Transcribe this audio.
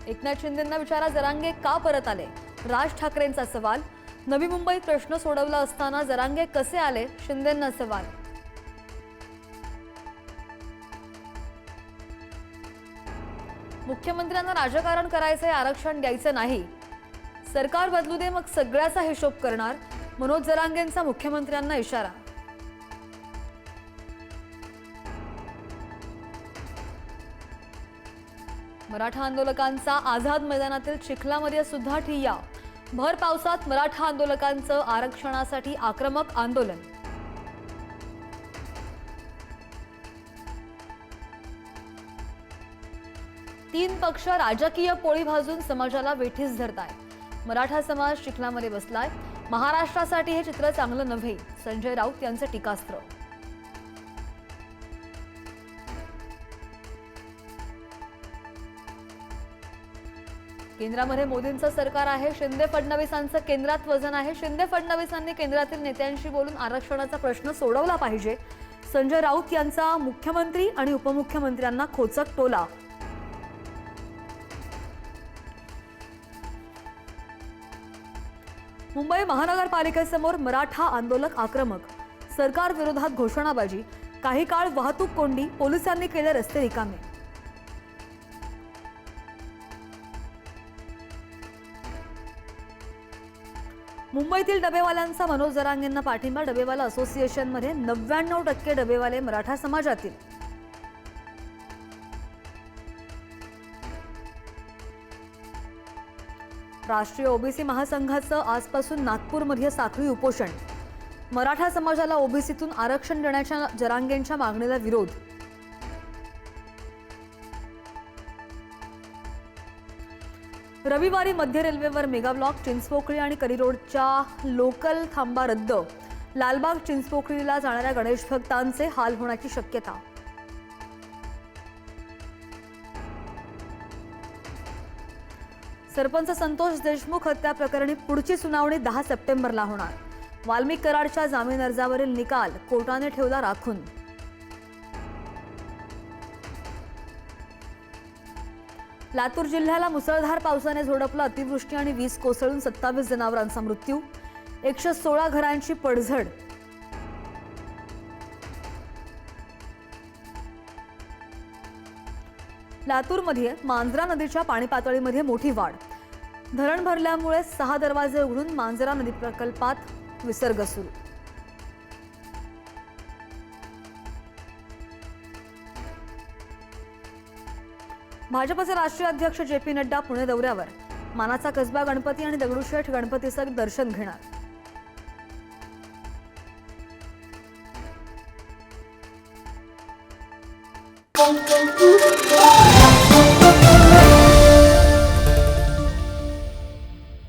एकनाथ शिंदेंना विचारा जरांगे का परत आले? राज ठाकरेंचा सवाल। नवी मुंबईत प्रश्न सोडवला असताना जरांगे कसे आले? शिंदेंना सवाल। मुख्यमंत्र्यांना राजकारण करायचे, आरक्षण द्यायचं नाही। सरकार बदलू दे, मग सगळ्याचा हिशोब करणार। मनोज जरांगेंचा मुख्यमंत्र्यांना इशारा। मराठा आंदोलकांचा आझाद मैदानातील चिखलामध्ये सुद्धा ठिय्या। भर पावसात मराठा आंदोलकांचं आरक्षणासाठी आक्रमक आंदोलन। तीन पक्ष राजकीय पोळी भाजून समाजाला वेठीस धरताय। मराठा समाज चिखलामध्ये बसलाय। महाराष्ट्रासाठी हे चित्र चांगलं नव्हे, संजय राऊत यांचं टीकास्त्र। केंद्रामध्ये मोदींचं सरकार आहे, शिंदे फडणवीसांचं केंद्रात वजन आहे। शिंदे फडणवीसांनी केंद्रातील नेत्यांशी बोलून आरक्षणाचा प्रश्न सोडवला पाहिजे। संजय राऊत यांचा मुख्यमंत्री आणि उपमुख्यमंत्र्यांना खोचक टोला। मुंबई महानगरपालिकेसमोर मराठा आंदोलक आक्रमक। सरकार विरोधात घोषणाबाजी। काही काळ वाहतूक कोंडी, पोलिसांनी केले रस्ते रिकामे। मुंबईतील डबेवाल्यांचा मनोज जरांगेंना पाठिंबा। डबेवाला असोसिएशनमध्ये 99% डबेवाले मराठा समाजातील। राष्ट्रीय ओबीसी महासंघाचं आजपासून नागपूरमध्ये साखळी उपोषण। मराठा समाजाला ओबीसीतून आरक्षण देण्याच्या जरांगेंच्या मागणीला विरोध। रविवारी मध्य रेल्वेवर मेगा ब्लॉक। चिंचपोकळी आणि करिरोडच्या लोकल थांबा रद्द। लालबाग चिंचपोकळीला जाणाऱ्या गणेश भक्तांचे हाल होण्याची शक्यता। सरपंच संतोष देशमुख हत्या प्रकरणी पुढची सुनावणी 10 सप्टेंबरला होणार। वाल्मिक कराडच्या जामीन अर्जावरील निकाल कोर्टाने ठेवला राखून। लातूर जिल्ह्याला मुसळधार पावसाने झोडपलं। अतिवृष्टी आणि वीज कोसळून 27 जनावरांचा मृत्यू। 116 घरांची पडझड। लातूरमध्ये मांजरा नदीच्या पाणी पातळीमध्ये मोठी वाढ। धरण भरल्यामुळे 6 दरवाजे उघडून मांजरा नदी प्रकल्पात विसर्ग सुरू। भाजपचे राष्ट्रीय अध्यक्ष जे.पी. नड्डा पुणे दौऱ्यावर। मानाचा कसबा गणपती आणि दगडूशेठ गणपतीचं दर्शन घेणार।